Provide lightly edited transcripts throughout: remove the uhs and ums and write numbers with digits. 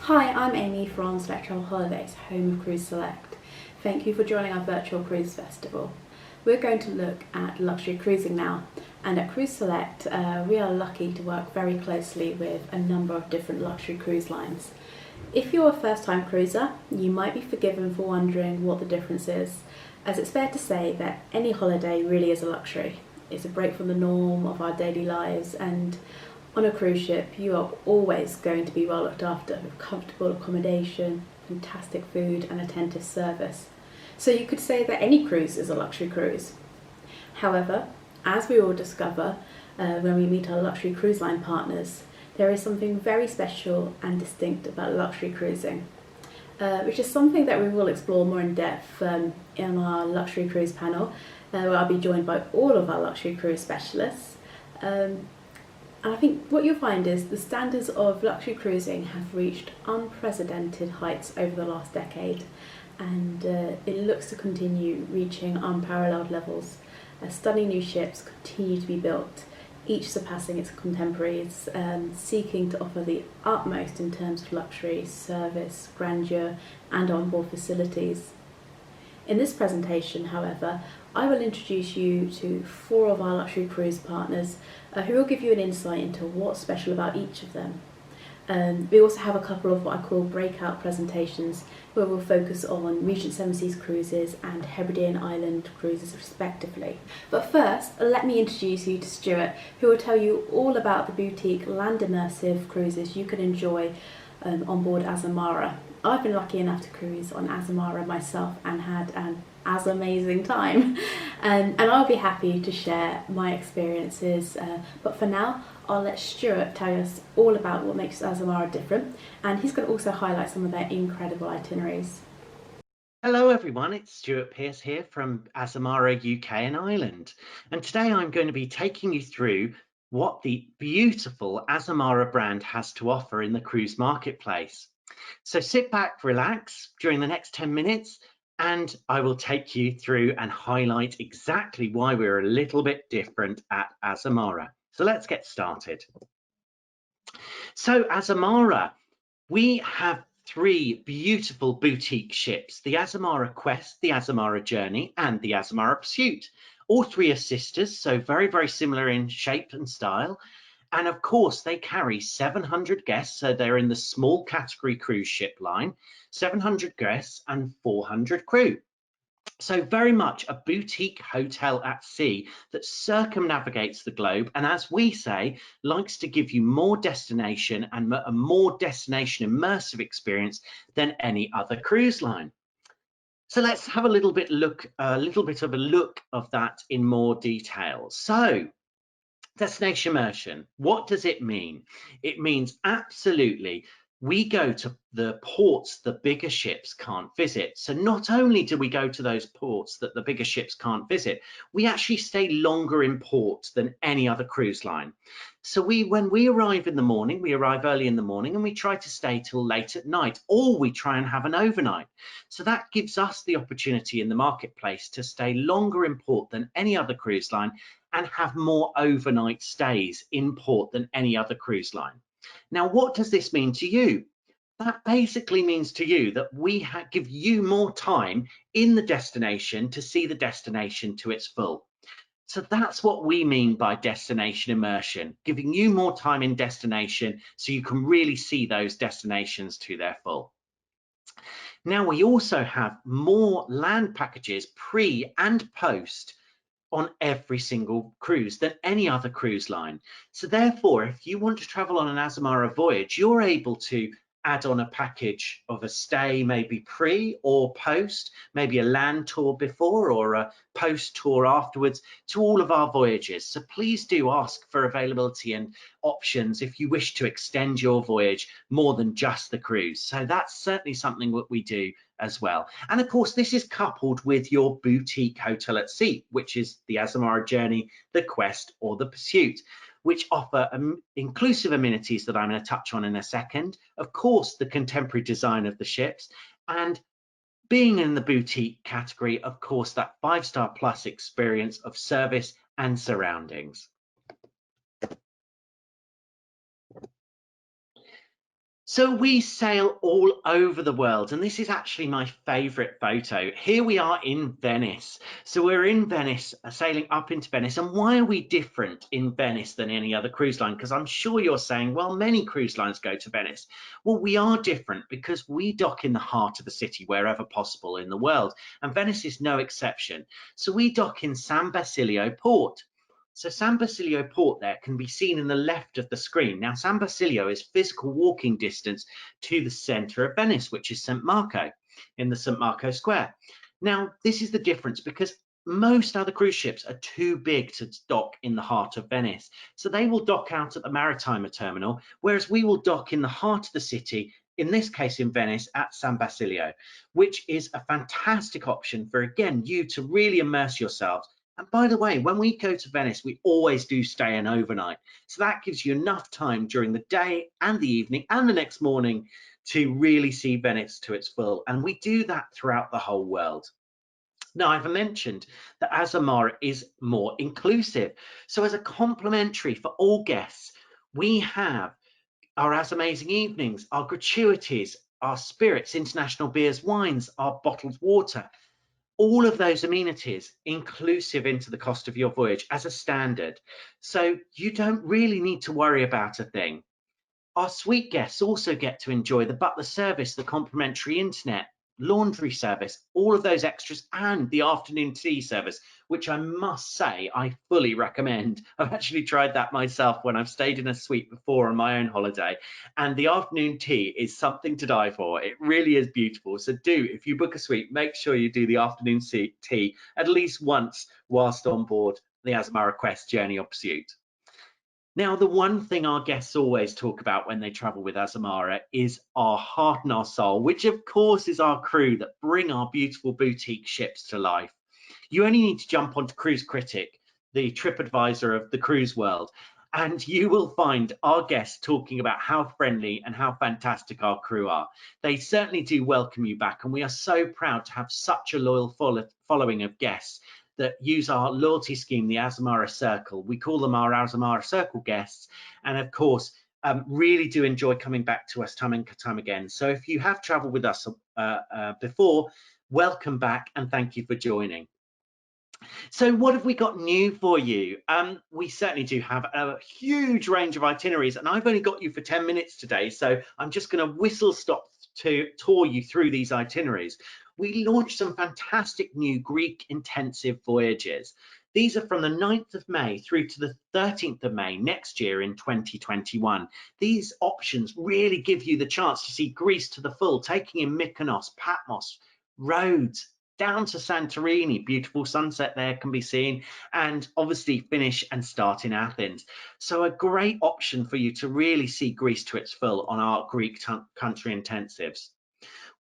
Hi, I'm Amy from Select Travel Holidays, home of Cruise Select. Thank you for joining our virtual cruise festival. We're going to look at luxury cruising now, and at Cruise Select we are lucky to work very closely with a number of different luxury cruise lines. If you're a first-time cruiser, you might be forgiven for wondering what the difference is, as it's fair to say that any holiday really is a luxury. It's a break from the norm of our daily lives, and on a cruise ship, you are always going to be well looked after with comfortable accommodation, fantastic food, and attentive service. So you could say that any cruise is a luxury cruise. However, as we will discover when we meet our luxury cruise line partners, there is something very special and distinct about luxury cruising, which is something that we will explore more in depth in our luxury cruise panel, where I'll be joined by all of our luxury cruise specialists. And I think what you'll find is the standards of luxury cruising have reached unprecedented heights over the last decade, and it looks to continue reaching unparalleled levels as stunning new ships continue to be built, each surpassing its contemporaries, seeking to offer the utmost in terms of luxury, service, grandeur, and onboard facilities. In this presentation, however, I will introduce you to 4 of our luxury cruise partners who will give you an insight into what's special about each of them. We also have a couple of what I call breakout presentations where we'll focus on Regent Seven Seas cruises and Hebridean Island cruises respectively. But first, let me introduce you to Stuart, who will tell you all about the boutique land immersive cruises you can enjoy on board Azamara. I've been lucky enough to cruise on Azamara myself and had an as amazing time, and I'll be happy to share my experiences, but for now I'll let Stuart tell us all about what makes Azamara different, and he's going to also highlight some of their incredible itineraries. Hello everyone, it's Stuart Pearce here from Azamara UK and Ireland, and today I'm going to be taking you through what the beautiful Azamara brand has to offer in the cruise marketplace. So sit back, relax during the next 10 minutes and I will take you through and highlight exactly why we're a little bit different at Azamara. So let's get started. So Azamara, we have 3 beautiful boutique ships, the Azamara Quest, the Azamara Journey, and the Azamara Pursuit. All 3 are sisters, so very, very similar in shape and style. And of course, they carry 700 guests, so they're in the small category cruise ship line, 700 guests and 400 crew. So very much a boutique hotel at sea that circumnavigates the globe, and as we say, likes to give you more destination and a more destination immersive experience than any other cruise line. So let's have a little bit of a look of that in more detail. So destination immersion, what does it mean? It means absolutely we go to the ports the bigger ships can't visit. So not only do we go to those ports that the bigger ships can't visit, we actually stay longer in port than any other cruise line. So when we arrive in the morning, we arrive early in the morning and we try to stay till late at night, or we try and have an overnight. So that gives us the opportunity in the marketplace to stay longer in port than any other cruise line and have more overnight stays in port than any other cruise line. Now, what does this mean to you? That basically means to you that we give you more time in the destination to see the destination to its full. So that's what we mean by destination immersion, giving you more time in destination so you can really see those destinations to their full. Now, we also have more land packages pre and post on every single cruise than any other cruise line. So therefore, if you want to travel on an Azamara voyage, you're able to add on a package of a stay, maybe pre or post, maybe a land tour before or a post tour afterwards to all of our voyages. So please do ask for availability and options if you wish to extend your voyage more than just the cruise. So that's certainly something that we do as well. And of course, this is coupled with your boutique hotel at sea, which is the Azamara Journey, the Quest, or the Pursuit, which offer inclusive amenities that I'm going to touch on in a second. Of course, the contemporary design of the ships, and being in the boutique category, of course, that 5-star plus experience of service and surroundings. So we sail all over the world, and this is actually my favorite photo. Here we are in Venice. So we're in Venice, sailing up into Venice. And why are we different in Venice than any other cruise line? Because I'm sure you're saying, well, many cruise lines go to Venice. Well, we are different because we dock in the heart of the city wherever possible in the world, and Venice is no exception. So we dock in San Basilio Port. So San Basilio Port there can be seen in the left of the screen. Now, San Basilio is physical walking distance to the centre of Venice, which is St. Marco, in the St. Marco Square. Now, this is the difference because most other cruise ships are too big to dock in the heart of Venice. So they will dock out at the Maritima terminal, whereas we will dock in the heart of the city, in this case in Venice, at San Basilio, which is a fantastic option for, again, you to really immerse yourselves. And by the way, when we go to Venice, we always do stay an overnight. So that gives you enough time during the day and the evening and the next morning to really see Venice to its full. And we do that throughout the whole world. Now, I've mentioned that Azamara is more inclusive. So as a complimentary for all guests, we have our As Amazing Evenings, our gratuities, our spirits, international beers, wines, our bottled water, all of those amenities inclusive into the cost of your voyage as a standard. So you don't really need to worry about a thing. Our suite guests also get to enjoy the butler service, the complimentary internet, laundry service, all of those extras, and the afternoon tea service, which I must say I fully recommend. I've actually tried that myself when I've stayed in a suite before on my own holiday, and the afternoon tea is something to die for. It really is beautiful. So do, if you book a suite, make sure you do the afternoon tea at least once whilst on board the Azamara Quest Journey or Pursuit. Now, the one thing our guests always talk about when they travel with Azamara is our heart and our soul, which of course is our crew that bring our beautiful boutique ships to life. You only need to jump onto Cruise Critic, the TripAdvisor of the cruise world, and you will find our guests talking about how friendly and how fantastic our crew are. They certainly do welcome you back, and we are so proud to have such a loyal following of guests that use our loyalty scheme, the Azamara Circle. We call them our Azamara Circle guests, and of course, really do enjoy coming back to us time and time again. So if you have traveled with us before, welcome back and thank you for joining. So what have we got new for you? We certainly do have a huge range of itineraries, and I've only got you for 10 minutes today, so I'm just going to whistle stop to tour you through these itineraries. We launched some fantastic new Greek intensive voyages. These are from the 9th of May through to the 13th of May next year in 2021. These options really give you the chance to see Greece to the full, taking in Mykonos, Patmos, Rhodes, down to Santorini. Beautiful sunset there can be seen, and obviously finish and start in Athens. So a great option for you to really see Greece to its full on our Greek country intensives.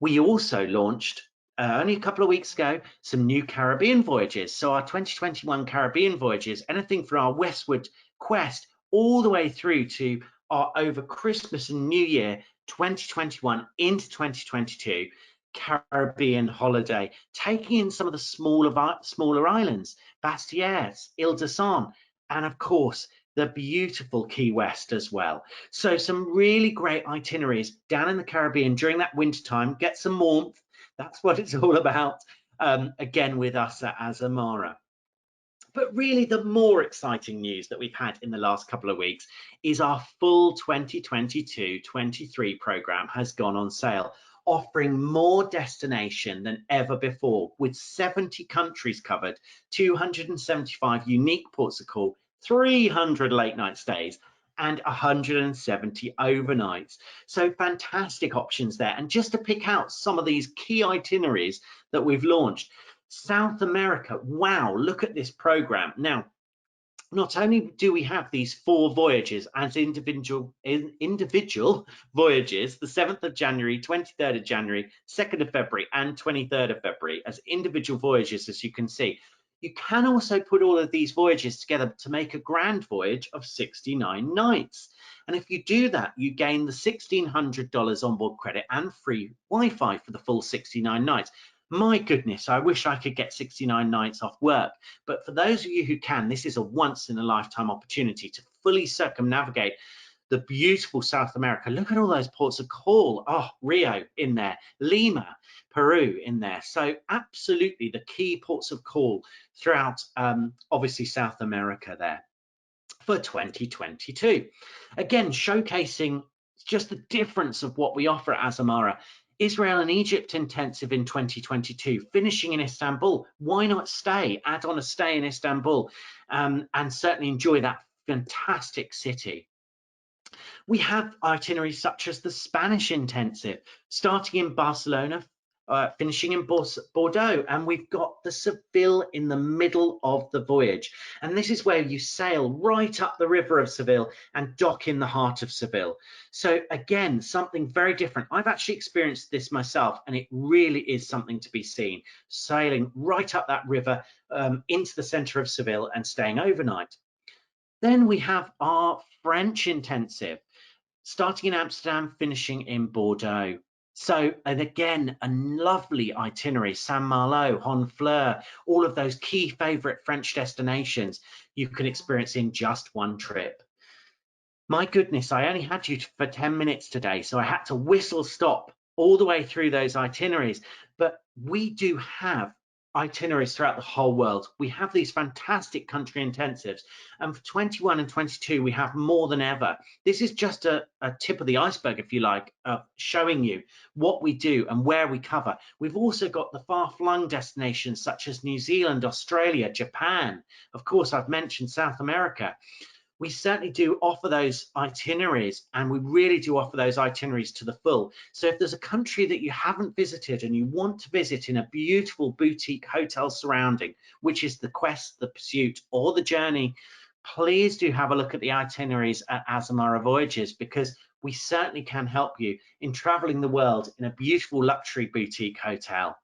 We also launched only a couple of weeks ago some new Caribbean voyages. So our 2021 Caribbean voyages, anything from our westward quest all the way through to our over Christmas and New Year 2021 into 2022 Caribbean holiday, taking in some of the smaller islands, Bastilleres, Ile de Son, and of course the beautiful Key West as well. So some really great itineraries down in the Caribbean during that winter time. Get some warmth. That's what it's all about. Again, with us at Azamara. But really, the more exciting news that we've had in the last couple of weeks is our full 2022-23 program has gone on sale, offering more destination than ever before, with 70 countries covered, 275 unique ports of call, 300 late night stays, and 170 overnights. So fantastic options there. And just to pick out some of these key itineraries that we've launched, South America, wow, look at this program. Now, not only do we have these 4 voyages as individual voyages, the 7th of January, 23rd of January, 2nd of February, and 23rd of February as individual voyages, as you can see. You can also put all of these voyages together to make a grand voyage of 69 nights. And if you do that, you gain the $1,600 onboard credit and free Wi-Fi for the full 69 nights. My goodness, I wish I could get 69 nights off work. But for those of you who can, this is a once in a lifetime opportunity to fully circumnavigate the beautiful South America. Look at all those ports of call. Oh, Rio in there, Lima, Peru in there. So absolutely the key ports of call throughout, obviously, South America there for 2022. Again, showcasing just the difference of what we offer at Azamara. Israel and Egypt intensive in 2022, finishing in Istanbul. Why not stay? Add on a stay in Istanbul, and certainly enjoy that fantastic city. We have itineraries such as the Spanish intensive, starting in Barcelona, finishing in Bordeaux, and we've got the Seville in the middle of the voyage. And this is where you sail right up the river of Seville and dock in the heart of Seville. So again, something very different. I've actually experienced this myself, and it really is something to be seen, sailing right up that river into the center of Seville and staying overnight. Then we have our French intensive, starting in Amsterdam, finishing in Bordeaux. So, and again, a lovely itinerary, Saint-Malo, Honfleur, all of those key favorite French destinations you can experience in just one trip. My goodness, I only had you for 10 minutes today, so I had to whistle stop all the way through those itineraries. But we do have itineraries throughout the whole world. We have these fantastic country intensives, and for 21 and 22 we have more than ever. This is just a tip of the iceberg, if you like, of showing you what we do and where we cover. We've also got the far-flung destinations such as New Zealand, Australia, Japan. Of course, I've mentioned South America. We certainly do offer those itineraries, and we really do offer those itineraries to the full. So if there's a country that you haven't visited and you want to visit in a beautiful boutique hotel surrounding, which is the quest, the pursuit, or the journey, please do have a look at the itineraries at Azamara Voyages, because we certainly can help you in traveling the world in a beautiful luxury boutique hotel.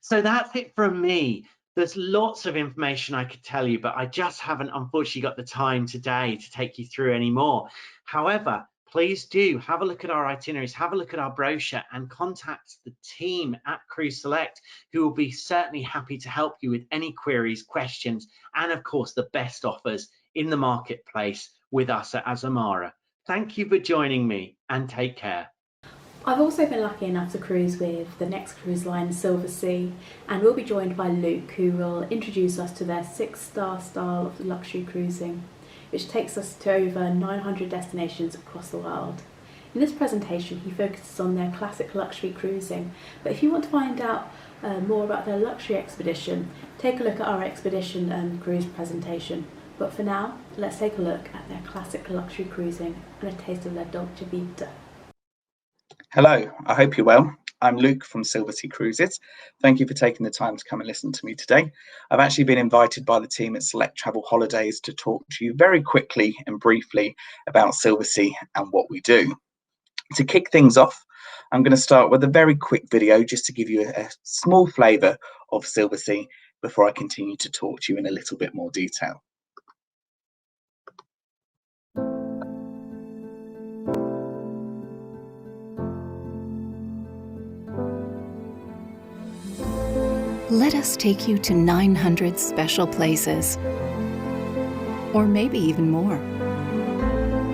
So that's it from me. There's lots of information I could tell you, but I just haven't, unfortunately, got the time today to take you through any more. However, please do have a look at our itineraries, have a look at our brochure, and contact the team at Cruise Select, who will be certainly happy to help you with any queries, questions, and of course, the best offers in the marketplace with us at Azamara. Thank you for joining me, and take care. I've also been lucky enough to cruise with the next cruise line, Silversea, and we'll be joined by Luke, who will introduce us to their 6-star style of luxury cruising, which takes us to over 900 destinations across the world. In this presentation, he focuses on their classic luxury cruising, but if you want to find out more about their luxury expedition, take a look at our expedition cruise presentation. But for now, let's take a look at their classic luxury cruising and a taste of their Dolce Vita. Hello, I hope you're well. I'm Luke from Silversea Cruises. Thank you for taking the time to come and listen to me today. I've actually been invited by the team at Select Travel Holidays to talk to you very quickly and briefly about Silversea and what we do. To kick things off, I'm going to start with a very quick video just to give you a small flavour of Silversea before I continue to talk to you in a little bit more detail. Let us take you to 900 special places, or maybe even more.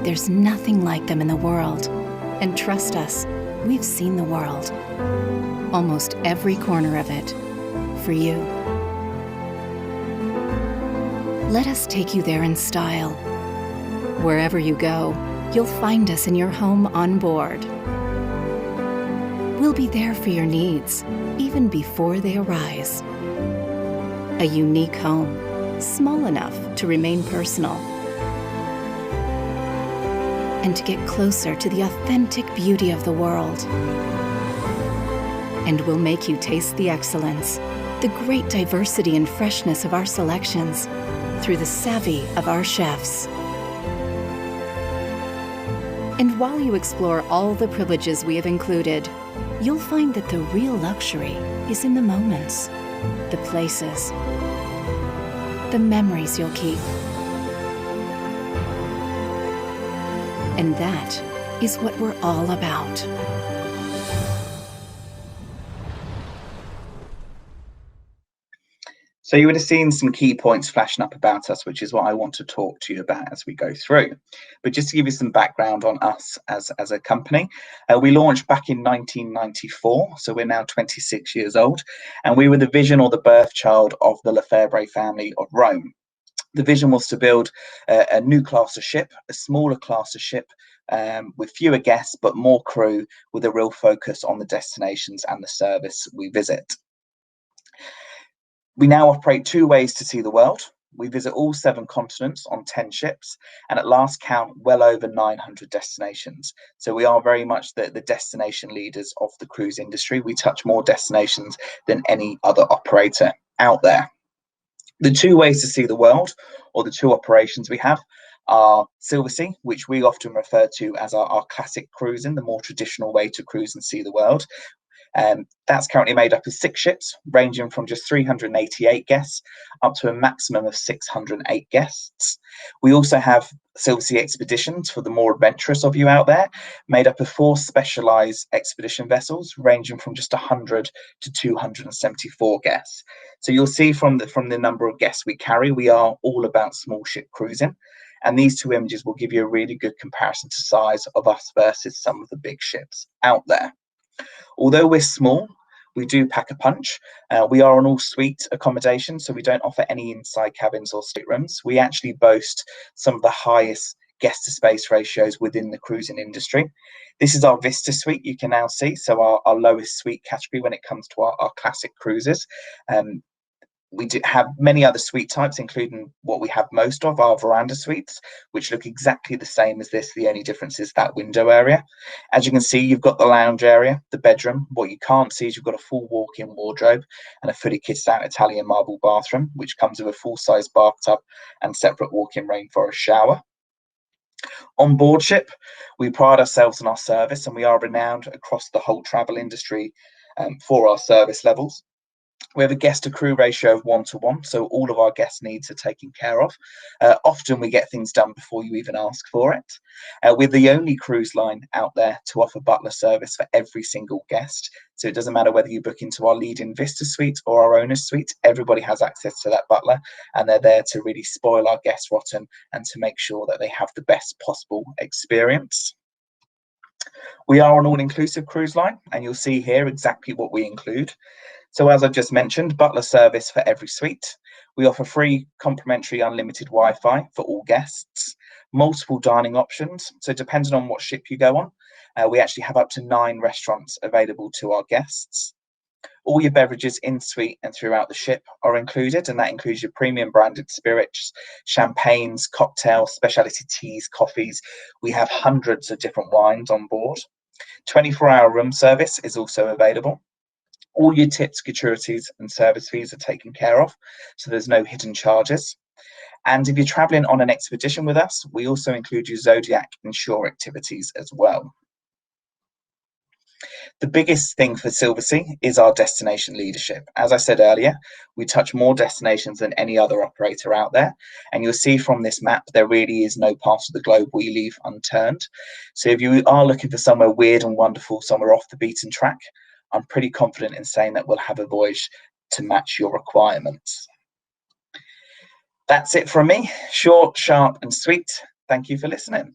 There's nothing like them in the world, and trust us, we've seen the world, almost every corner of it, for you. Let us take you there in style. Wherever you go, you'll find us in your home on board. We'll be there for your needs, even before they arise. A unique home, small enough to remain personal, and to get closer to the authentic beauty of the world. And we'll make you taste the excellence, the great diversity and freshness of our selections, through the savvy of our chefs. And while you explore all the privileges we have included, you'll find that the real luxury is in the moments, the places, the memories you'll keep. And that is what we're all about. So you would have seen some key points flashing up about us, which is what I want to talk to you about as we go through. But just to give you some background on us as a company, we launched back in 1994, so we're now 26 years old, and we were the vision or the birth child of the Lefebvre family of Rome. The vision was to build a new class of ship, a smaller class of ship, with fewer guests but more crew, with a real focus on the destinations and the service we visit. We now operate 2 ways to see the world. We visit all 7 continents on 10 ships, and at last count, well over 900 destinations. So we are very much the destination leaders of the cruise industry. We touch more destinations than any other operator out there. The 2 ways to see the world, or the 2 operations we have, are Silversea, which we often refer to as our classic cruising, the more traditional way to cruise and see the world. That's currently made up of 6 ships, ranging from just 388 guests up to a maximum of 608 guests. We also have Silversea Expeditions for the more adventurous of you out there, made up of 4 specialised expedition vessels, ranging from just 100 to 274 guests. So you'll see from the number of guests we carry, we are all about small ship cruising. And these 2 images will give you a really good comparison to size of us versus some of the big ships out there. Although we're small, we do pack a punch. We are an all-suite accommodation, so we don't offer any inside cabins or staterooms. We actually boast some of the highest guest-to-space ratios within the cruising industry. This is our Vista suite, you can now see, so our lowest suite category when it comes to our classic cruises. We do have many other suite types, including what we have most of, our veranda suites, which look exactly the same as this. The only difference is that window area. As you can see, you've got the lounge area, the bedroom. What you can't see is you've got a full walk-in wardrobe and a fully kitted out Italian marble bathroom, which comes with a full-size bathtub and separate walk-in rainforest shower. On board ship, we pride ourselves on our service, and we are renowned across the whole travel industry for our service levels. We have a guest to crew ratio of 1-to-1, so all of our guest needs are taken care of. Often we get things done before you even ask for it. We're the only cruise line out there to offer butler service for every single guest. So it doesn't matter whether you book into our lead-in Vista suite or our owner's suite, everybody has access to that butler, and they're there to really spoil our guests rotten and to make sure that they have the best possible experience. We are an all-inclusive cruise line, and you'll see here exactly what we include. So as I've just mentioned, butler service for every suite. We offer free complimentary unlimited Wi-Fi for all guests, multiple dining options. So depending on what ship you go on, we actually have up to 9 restaurants available to our guests. All your beverages in suite and throughout the ship are included, and that includes your premium branded spirits, champagnes, cocktails, specialty teas, coffees. We have hundreds of different wines on board. 24-hour room service is also available. All your tips, gratuities and service fees are taken care of, so there's no hidden charges. And if you're traveling on an expedition with us, we also include your Zodiac and shore activities as well. The biggest thing for Silversea is our destination leadership. As I said earlier, we touch more destinations than any other operator out there. And you'll see from this map, there really is no part of the globe we leave unturned. So if you are looking for somewhere weird and wonderful, somewhere off the beaten track, I'm pretty confident in saying that we'll have a voyage to match your requirements. That's it from me. Short, sharp and sweet. Thank you for listening.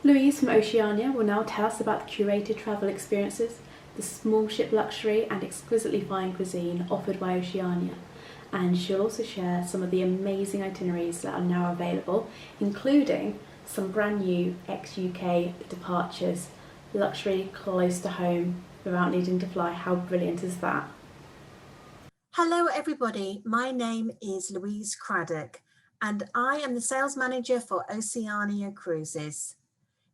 Louise from Oceania will now tell us about the curated travel experiences, the small ship luxury and exquisitely fine cuisine offered by Oceania. And she'll also share some of the amazing itineraries that are now available, including some brand new ex-UK departures, luxury close to home, without needing to fly. How brilliant is that? Hello everybody, my name is Louise Craddock and I am the sales manager for Oceania Cruises.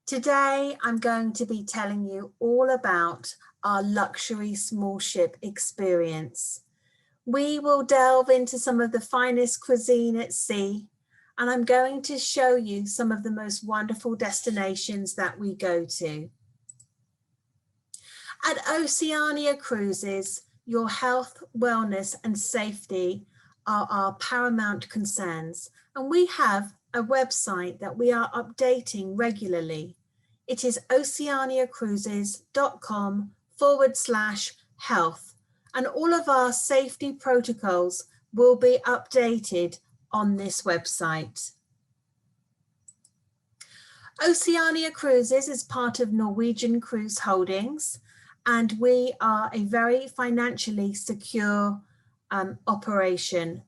Today I'm going to be telling you all about our luxury small ship experience. We will delve into some of the finest cuisine at sea, and I'm going to show you some of the most wonderful destinations that we go to. At Oceania Cruises, your health, wellness and safety are our paramount concerns, and we have a website that we are updating regularly. It is oceaniacruises.com/health, and all of our safety protocols will be updated on this website. Oceania Cruises is part of Norwegian Cruise Holdings, and we are a very financially secure operation.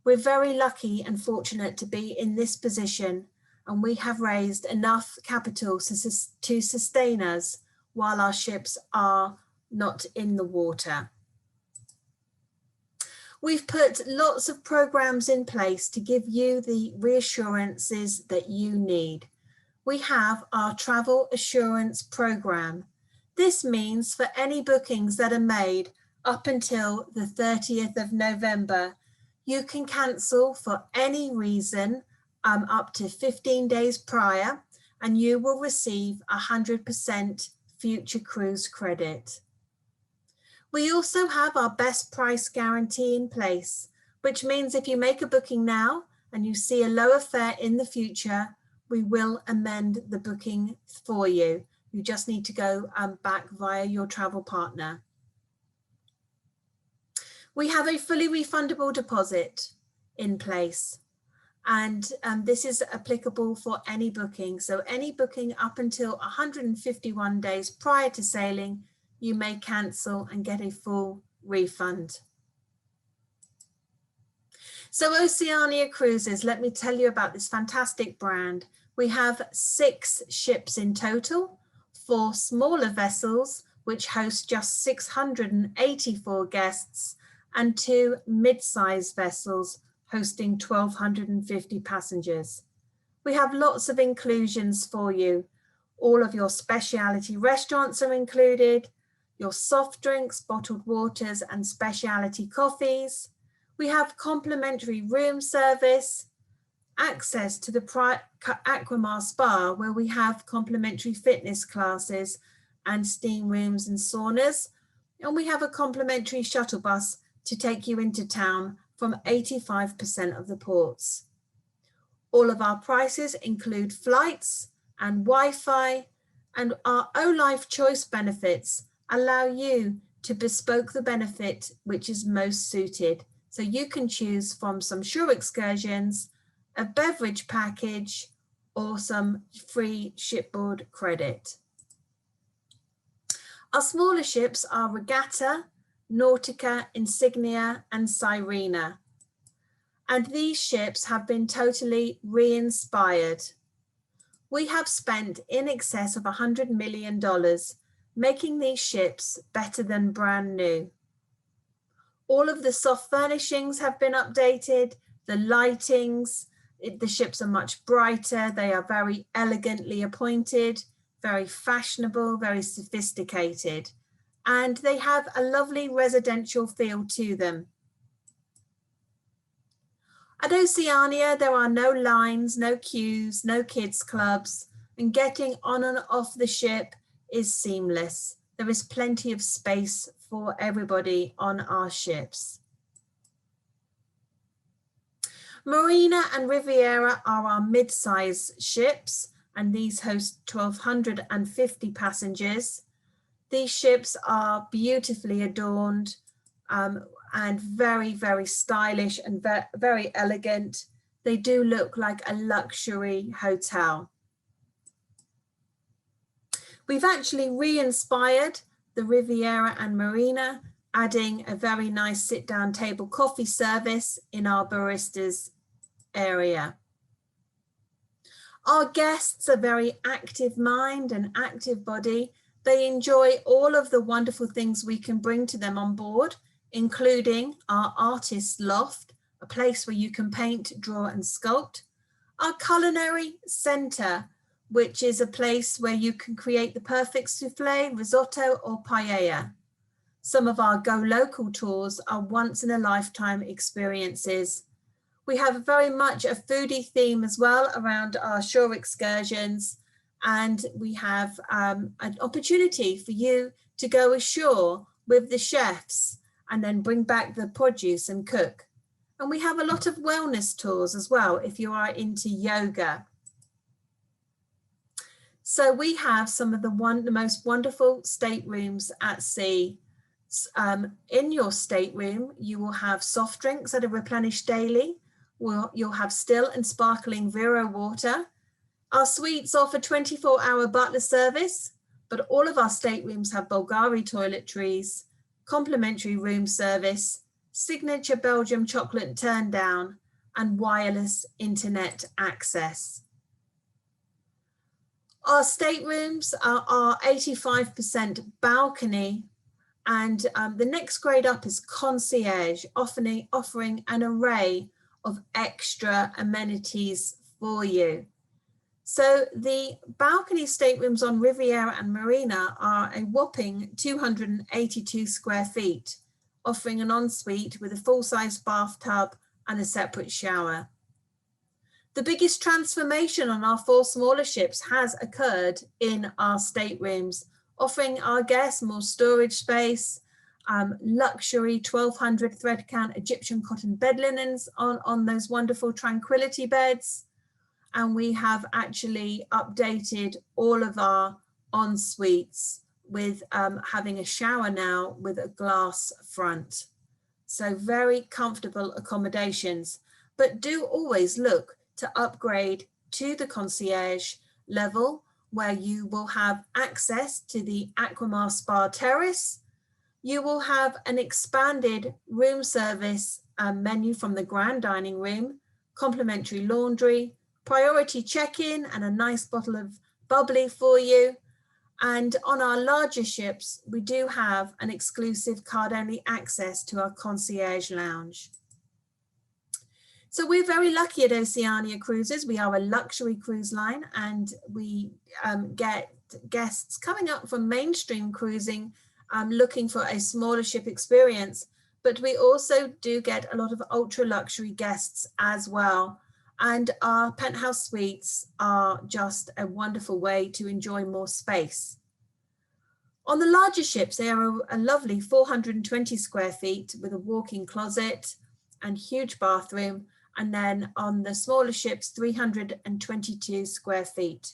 We're very lucky and fortunate to be in this position, and we have raised enough capital to sustain us while our ships are not in the water. We've put lots of programs in place to give you the reassurances that you need. We have our travel assurance program. This means for any bookings that are made up until the 30th of November, you can cancel for any reason up to 15 days prior, and you will receive 100% future cruise credit. We also have our best price guarantee in place, which means if you make a booking now and you see a lower fare in the future, we will amend the booking for you. You just need to go back via your travel partner. We have a fully refundable deposit in place, and this is applicable for any booking. So any booking up until 151 days prior to sailing, you may cancel and get a full refund. So Oceania Cruises, let me tell you about this fantastic brand. We have 6 ships in total, 4 smaller vessels, which host just 684 guests, and 2 mid-sized vessels hosting 1,250 passengers. We have lots of inclusions for you. All of your specialty restaurants are included, your soft drinks, bottled waters, and specialty coffees. We have complimentary room service, access to the Aquamar Spa, where we have complimentary fitness classes and steam rooms and saunas. And we have a complimentary shuttle bus to take you into town from 85% of the ports. All of our prices include flights and Wi-Fi, and our O-Life Choice benefits allow you to bespoke the benefit which is most suited. So you can choose from some shore excursions, a beverage package, or some free shipboard credit. Our smaller ships are Regatta, Nautica, Insignia, and Sirena. And these ships have been totally re-inspired. We have spent in excess of $100 million making these ships better than brand new. All of the soft furnishings have been updated, the lightings, the ships are much brighter, they are very elegantly appointed, very fashionable, very sophisticated, and they have a lovely residential feel to them. At Oceania, there are no lines, no queues, no kids clubs, and getting on and off the ship is seamless. There is plenty of space for everybody on our ships. Marina and Riviera are our mid-size ships, and these host 1,250 passengers. These ships are beautifully adorned and very, very stylish and very elegant. They do look like a luxury hotel. We've actually re-inspired the Riviera and Marina, adding a very nice sit-down table coffee service in our baristas area. Our guests are very active mind and active body. They enjoy all of the wonderful things we can bring to them on board, including our artist loft, a place where you can paint, draw, and sculpt. Our culinary center, which is a place where you can create the perfect souffle, risotto, or paella. Some of our Go Local tours are once-in-a-lifetime experiences. We have very much a foodie theme as well around our shore excursions, and we have an opportunity for you to go ashore with the chefs and then bring back the produce and cook. And we have a lot of wellness tours as well if you are into yoga. So we have some of the most wonderful staterooms at sea. In your stateroom, you will have soft drinks that are replenished daily. You'll have still and sparkling Vero water. Our suites offer 24-hour butler service, but all of our staterooms have Bulgari toiletries, complimentary room service, signature Belgium chocolate turn down, and wireless internet access. Our staterooms are 85% balcony, and the next grade up is concierge, offering an array of extra amenities for you. So the balcony staterooms on Riviera and Marina are a whopping 282 square feet, offering an ensuite with a full-size bathtub and a separate shower. The biggest transformation on our 4 smaller ships has occurred in our staterooms, offering our guests more storage space, luxury 1200 thread count Egyptian cotton bed linens on those wonderful tranquility beds. And we have actually updated all of our en-suites with having a shower now with a glass front. So very comfortable accommodations, but do always look to upgrade to the concierge level, where you will have access to the Aquamar Spa Terrace. You will have an expanded room service menu from the grand dining room, complimentary laundry, priority check-in, and a nice bottle of bubbly for you. And on our larger ships, we do have an exclusive card-only access to our concierge lounge. So we're very lucky at Oceania Cruises. We are a luxury cruise line, and we get guests coming up from mainstream cruising looking for a smaller ship experience, but we also do get a lot of ultra luxury guests as well. And our penthouse suites are just a wonderful way to enjoy more space. On the larger ships, they are a lovely 420 square feet with a walk-in closet and huge bathroom. And then on the smaller ships, 322 square feet.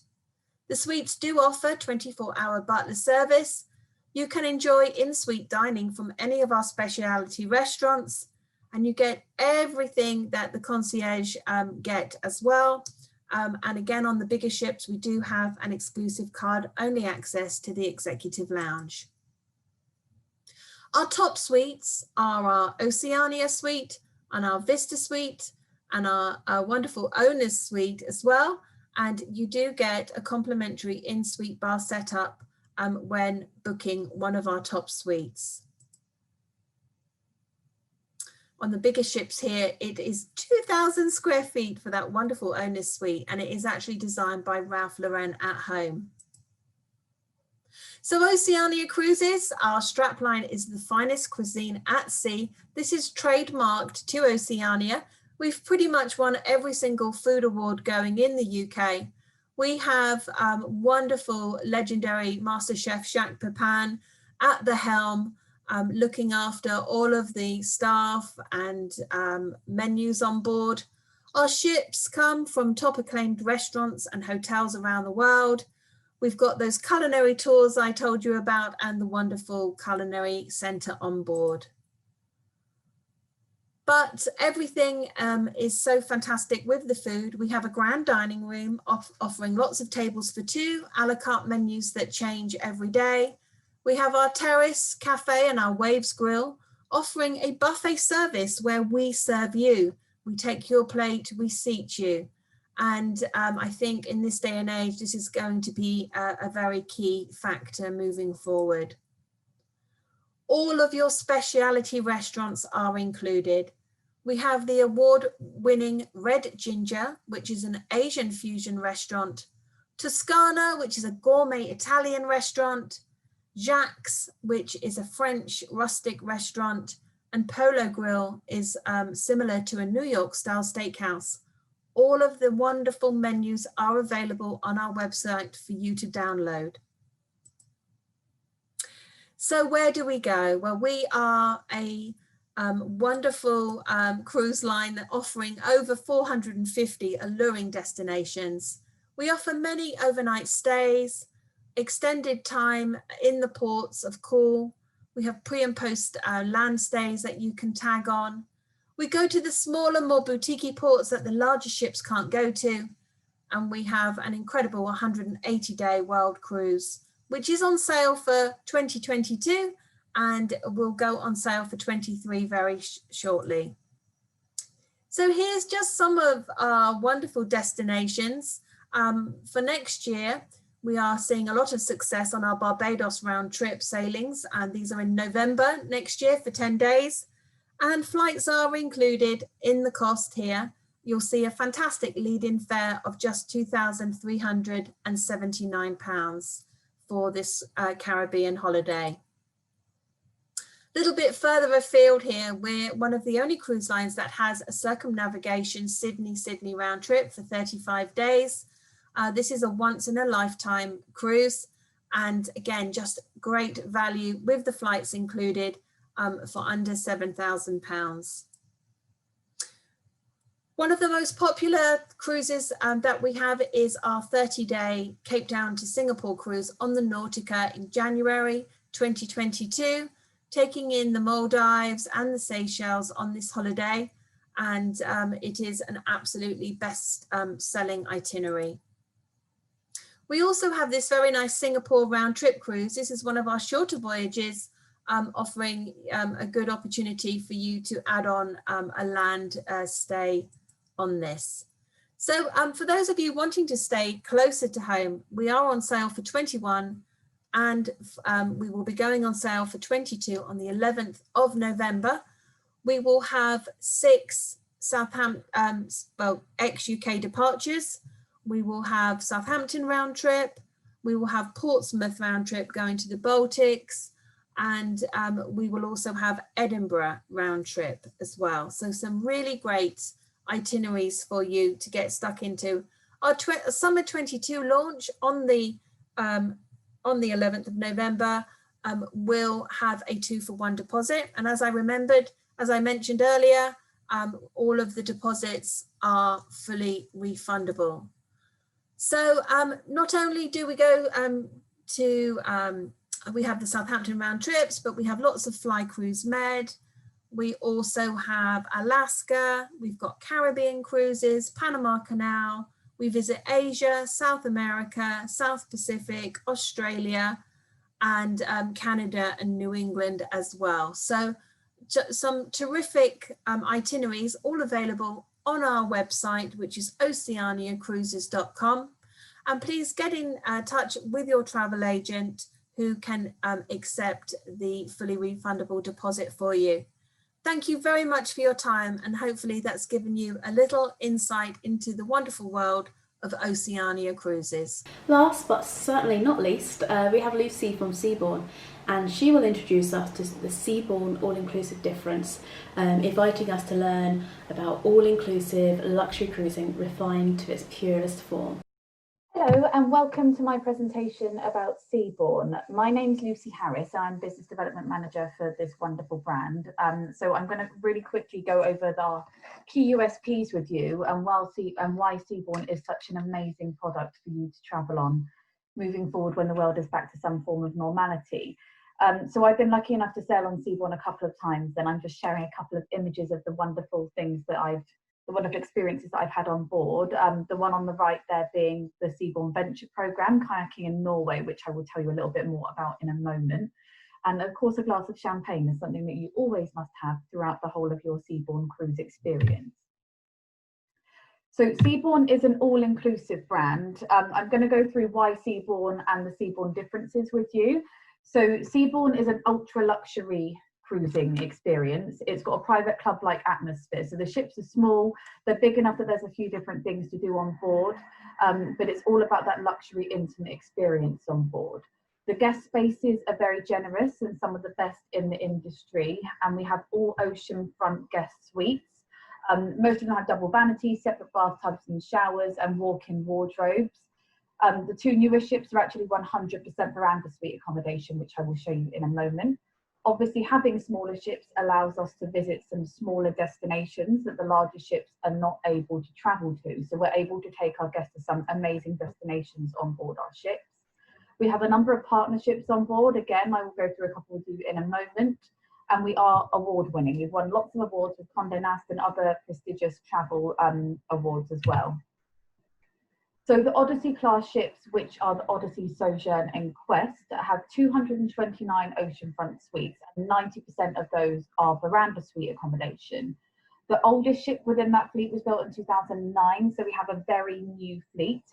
The suites do offer 24-hour butler service. You can enjoy in-suite dining from any of our specialty restaurants, and you get everything that the concierge get as well. And again, on the bigger ships, we do have an exclusive card-only access to the executive lounge. Our top suites are our Oceania suite and our Vista suite, and our wonderful owner's suite as well. And you do get a complimentary in-suite bar setup when booking one of our top suites. On the bigger ships here, it is 2,000 square feet for that wonderful owner's suite, and it is actually designed by Ralph Lauren at home. So Oceania Cruises, our strapline is the finest cuisine at sea. This is trademarked to Oceania. We've pretty much won every single food award going in the UK. We have wonderful, legendary Master Chef Jacques Pepin at the helm, looking after all of the staff and menus on board. Our ships come from top acclaimed restaurants and hotels around the world. We've got those culinary tours I told you about and the wonderful culinary center on board. But everything is so fantastic with the food. We have a grand dining room offering lots of tables for 2, a la carte menus that change every day. We have our terrace cafe and our Waves Grill offering a buffet service where we serve you. We take your plate, we seat you. And I think in this day and age, this is going to be a very key factor moving forward. All of your specialty restaurants are included. We have the award-winning Red Ginger, which is an Asian fusion restaurant, Toscana, which is a gourmet Italian restaurant, Jacques, which is a French rustic restaurant, and Polo Grill is similar to a New York-style steakhouse. All of the wonderful menus are available on our website for you to download. So where do we go? Well, we are a wonderful cruise line that offering over 450 alluring destinations. We offer many overnight stays, extended time in the ports of call. We have pre and post land stays that you can tag on. We go to the smaller, more boutique ports that the larger ships can't go to. And we have an incredible 180-day world cruise, which is on sale for 2022 and will go on sale for 23 very shortly. So here's just some of our wonderful destinations. For next year, we are seeing a lot of success on our Barbados round trip sailings, and these are in November next year for 10 days. And flights are included in the cost here. You'll see a fantastic lead-in fare of just £2,379 for this Caribbean holiday. A little bit further afield here, we're one of the only cruise lines that has a circumnavigation Sydney round trip for 35 days. This is a once in a lifetime cruise, and again, just great value with the flights included for under £7,000. One of the most popular cruises that we have is our 30-day Cape Town to Singapore cruise on the Nautica in January 2022, taking in the Maldives and the Seychelles on this holiday. And it is an absolutely best selling itinerary. We also have this very nice Singapore round trip cruise. This is one of our shorter voyages, offering a good opportunity for you to add on a land stay on this. So for those of you wanting to stay closer to home, we are on sale for 21, and we will be going on sale for 22 on the 11th of November. We will have 6 Southampton, ex-UK departures. We will have Southampton round trip. We will have Portsmouth round trip going to the Baltics. And we will also have Edinburgh round trip as well. So some really great itineraries for you to get stuck into. Our summer 22 launch on the 11th of November will have a 2-for-1 deposit. And as I mentioned earlier, all of the deposits are fully refundable. So not only do we go we have the Southampton round trips, but we have lots of Fly Cruise Med. We also have Alaska, we've got Caribbean cruises, Panama Canal, we visit Asia, South America, South Pacific, Australia, and Canada and New England as well. So some terrific itineraries, all available on our website, which is oceaniacruises.com. And please get in touch with your travel agent who can accept the fully refundable deposit for you. Thank you very much for your time, and hopefully that's given you a little insight into the wonderful world of Oceania Cruises. Last but certainly not least, we have Lucy from Seabourn, and she will introduce us to the Seabourn all-inclusive difference, inviting us to learn about all-inclusive luxury cruising refined to its purest form. Hello and welcome to my presentation about Seabourn. My name's Lucy Harris. I'm Business Development Manager for this wonderful brand. So I'm going to really quickly go over the key USPs with you and why Seabourn is such an amazing product for you to travel on moving forward when the world is back to some form of normality. So I've been lucky enough to sail on Seabourn a couple of times, and I'm just sharing a couple of images of the wonderful things that the wonderful experiences that I've had on board. The one on the right there being the Seabourn Venture Programme, kayaking in Norway, which I will tell you a little bit more about in a moment. And of course, a glass of champagne is something that you always must have throughout the whole of your Seabourn cruise experience. So Seabourn is an all-inclusive brand. I'm going to go through why Seabourn and the Seabourn differences with you. So Seabourn is an ultra luxury cruising experience. It's got a private club-like atmosphere. So the ships are small, they're big enough that there's a few different things to do on board, but it's all about that luxury, intimate experience on board. The guest spaces are very generous and some of the best in the industry, and we have all oceanfront guest suites. Most of them have double vanities, separate bathtubs and showers, and walk-in wardrobes. The 2 newer ships are actually 100% veranda suite accommodation, which I will show you in a moment. Obviously, having smaller ships allows us to visit some smaller destinations that the larger ships are not able to travel to. So we're able to take our guests to some amazing destinations on board our ships. We have a number of partnerships on board. Again, I will go through a couple with you in a moment. And we are award winning. We've won lots of awards with Condé Nast and other prestigious travel awards as well. So the Odyssey class ships, which are the Odyssey, Sojourn and Quest, have 229 oceanfront suites, and 90% of those are veranda suite accommodation. The oldest ship within that fleet was built in 2009, so we have a very new fleet,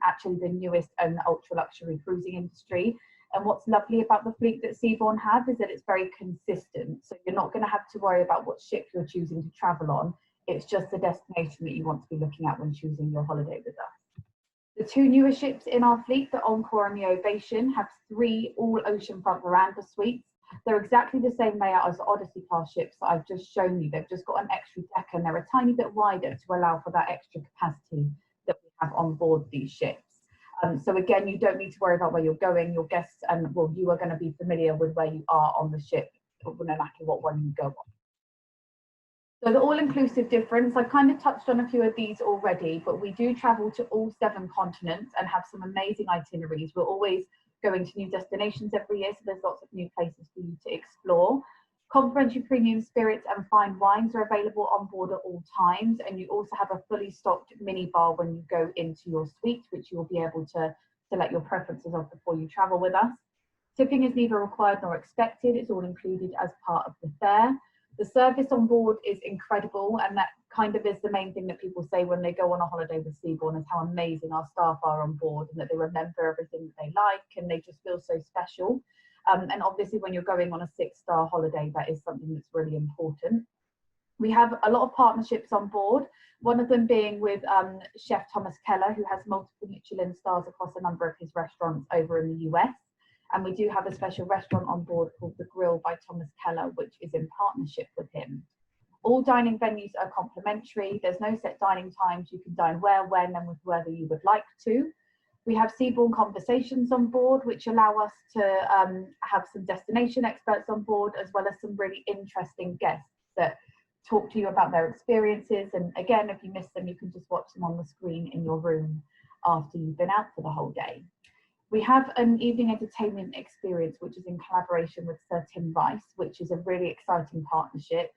actually the newest in the ultra luxury cruising industry. And what's lovely about the fleet that Seabourn have is that it's very consistent. So you're not going to have to worry about what ship you're choosing to travel on. It's just the destination that you want to be looking at when choosing your holiday with us. The two newer ships in our fleet, the Encore and the Ovation, have 3 all oceanfront veranda suites. They're exactly the same layout as the Odyssey class ships that I've just shown you. They've just got an extra deck and they're a tiny bit wider to allow for that extra capacity that we have on board these ships. So again, you don't need to worry about where you're going. Your guests and well, you are going to be familiar with where you are on the ship, no matter what one you go on. So the all-inclusive difference, I've kind of touched on a few of these already, but we do travel to all 7 continents and have some amazing itineraries. We're always going to new destinations every year, so there's lots of new places for you to explore. Complimentary premium spirits and fine wines are available on board at all times, and you also have a fully stocked mini bar when you go into your suite, which you will be able to select your preferences of before you travel with us. Tipping is neither required nor expected. It's all included as part of the fare. The service on board is incredible, and that kind of is the main thing that people say when they go on a holiday with Seabourn, is how amazing our staff are on board and that they remember everything that they like and they just feel so special. And obviously when you're going on a 6-star holiday, that is something that's really important. We have a lot of partnerships on board, one of them being with Chef Thomas Keller, who has multiple Michelin stars across a number of his restaurants over in the US. And we do have a special restaurant on board called The Grill by Thomas Keller, which is in partnership with him. All dining venues are complimentary. There's no set dining times. You can dine where, when, and with whoever you would like to. We have Seabourn conversations on board, which allow us to have some destination experts on board, as well as some really interesting guests that talk to you about their experiences. And again, if you miss them, you can just watch them on the screen in your room after you've been out for the whole day. We have an evening entertainment experience, which is in collaboration with Sir Tim Rice, which is a really exciting partnership.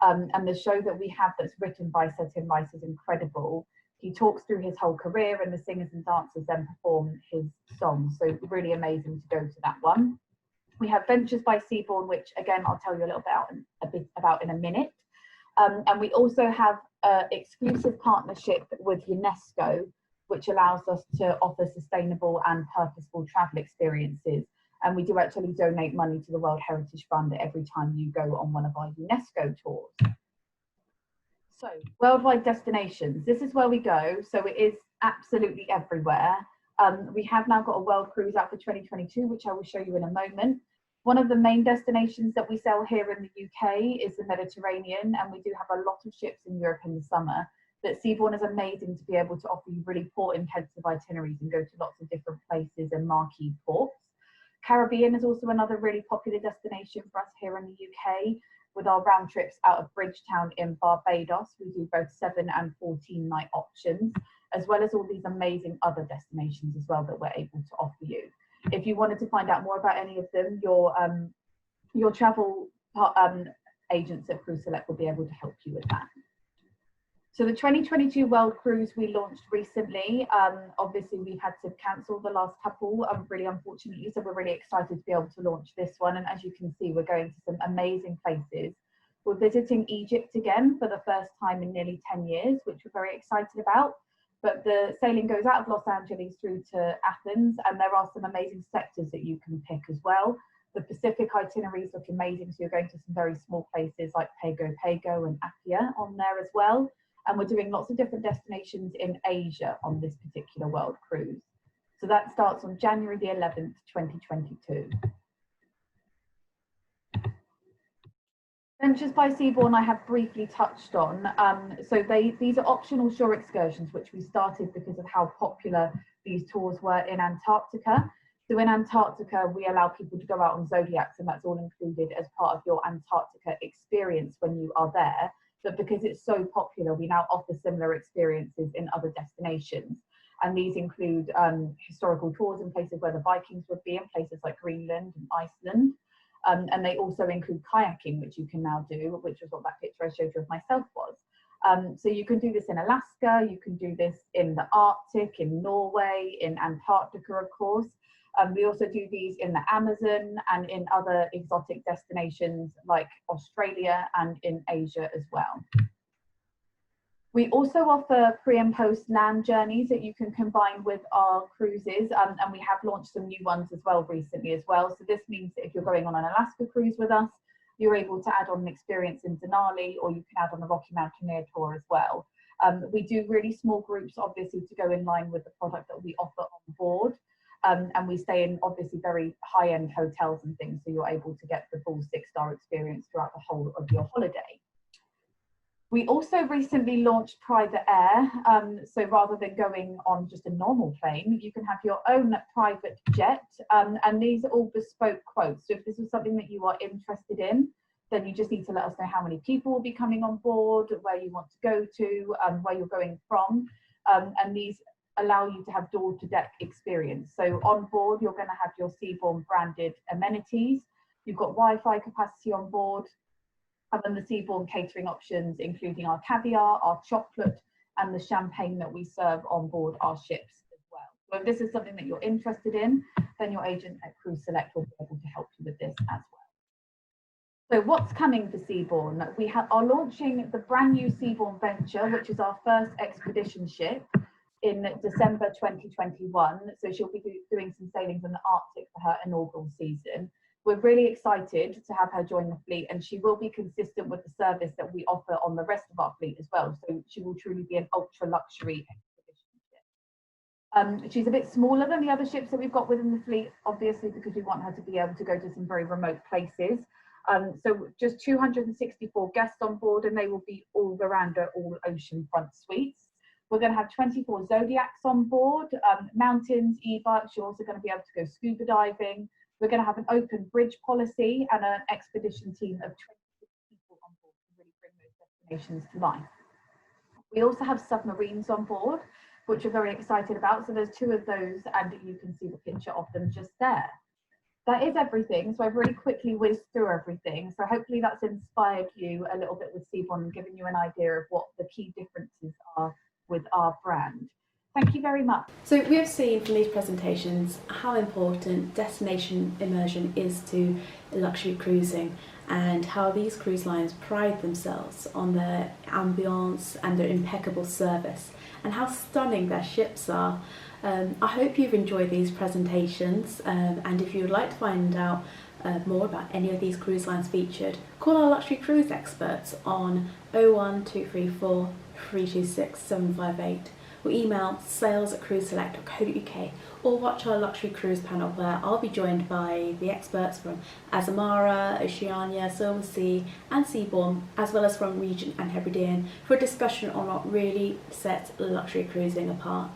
And the show that we have that's written by Sir Tim Rice is incredible. He talks through his whole career and the singers and dancers then perform his songs. So really amazing to go to that one. We have Ventures by Seabourn, which again, I'll tell you a bit about in a minute. And we also have an exclusive partnership with UNESCO, which allows us to offer sustainable and purposeful travel experiences. And we do actually donate money to the World Heritage Fund every time you go on one of our UNESCO tours. So, worldwide destinations, this is where we go. So it is absolutely everywhere. We have now got a world cruise out for 2022, which I will show you in a moment. One of the main destinations that we sail here in the UK is the Mediterranean, and we do have a lot of ships in Europe in the summer. But Seabourn is amazing to be able to offer you really port-intensive itineraries and go to lots of different places and marquee ports. Caribbean is also another really popular destination for us here in the UK. With our round trips out of Bridgetown in Barbados, we do both 7 and 14 night options, as well as all these amazing other destinations as well that we're able to offer you. If you wanted to find out more about any of them, your travel agents at Cruise Select will be able to help you with that. So the 2022 World Cruise we launched recently. Obviously we've had to cancel the last couple, really unfortunately, so we're really excited to be able to launch this one. And as you can see, we're going to some amazing places. We're visiting Egypt again for the first time in nearly 10 years, which we're very excited about. But the sailing goes out of Los Angeles through to Athens, and there are some amazing sectors that you can pick as well. The Pacific itineraries look amazing, so you're going to some very small places like Pago Pago and Apia on there as well. And we're doing lots of different destinations in Asia on this particular world cruise. So that starts on January the 11th, 2022. Ventures by Seabourn I have briefly touched on. These are optional shore excursions, which we started because of how popular these tours were in Antarctica. So in Antarctica, we allow people to go out on zodiacs, and that's all included as part of your Antarctica experience when you are there. But because it's so popular, we now offer similar experiences in other destinations. And these include historical tours in places where the Vikings would be, in places like Greenland and Iceland. And they also include kayaking, which you can now do, which was what that picture I showed you of myself was. So you can do this in Alaska, you can do this in the Arctic, in Norway, in Antarctica, of course. We also do these in the Amazon and in other exotic destinations like Australia and in Asia as well. We also offer pre and post land journeys that you can combine with our cruises, and we have launched some new ones as well recently as well. So this means that if you're going on an Alaska cruise with us, you're able to add on an experience in Denali, or you can add on a Rocky Mountaineer tour as well. We do really small groups, obviously, to go in line with the product that we offer on board. And we stay in obviously very high-end hotels and things, so you're able to get the full 6-star experience throughout the whole of your holiday. We also recently launched private air, so rather than going on just a normal plane, you can have your own private jet, and these are all bespoke quotes. So if this is something that you are interested in, then you just need to let us know how many people will be coming on board, where you want to go to, where you're going from, and these allow you to have door-to-deck experience. So on board, you're going to have your Seabourn branded amenities. You've got Wi-Fi capacity on board, and then the Seabourn catering options, including our caviar, our chocolate, and the champagne that we serve on board our ships as well. So if this is something that you're interested in, then your agent at Cruise Select will be able to help you with this as well. So what's coming for Seabourn? We are launching the brand new Seabourn Venture, which is our first expedition ship, in December 2021. So she'll be doing some sailings in the Arctic for her inaugural season. We're really excited to have her join the fleet, and she will be consistent with the service that we offer on the rest of our fleet as well. So she will truly be an ultra luxury expedition ship. She's a bit smaller than the other ships that we've got within the fleet, obviously, because we want her to be able to go to some very remote places. So just 264 guests on board, and they will be all veranda, all ocean front suites. We're going to have 24 Zodiacs on board, mountains, e-bikes. You're also going to be able to go scuba diving. We're going to have an open bridge policy and an expedition team of 26 people on board to really bring those destinations to life. We also have submarines on board, which we're very excited about. So there's 2 of those, and you can see the picture of them just there. That is everything. So I've really quickly whizzed through everything. So hopefully that's inspired you a little bit with Seabourn and given you an idea of what the key differences are with our brand. Thank you very much. So we have seen from these presentations how important destination immersion is to luxury cruising, and how these cruise lines pride themselves on their ambience and their impeccable service, and how stunning their ships are. I hope you've enjoyed these presentations, and if you would like to find out more about any of these cruise lines featured, call our luxury cruise experts on 01234 326 758, or email sales@cruiseselect.co.uk, or watch our luxury cruise panel, where I'll be joined by the experts from Azamara, Oceania, Silversea and Seabourn, as well as from Regent and Hebridean, for a discussion on what really sets luxury cruising apart.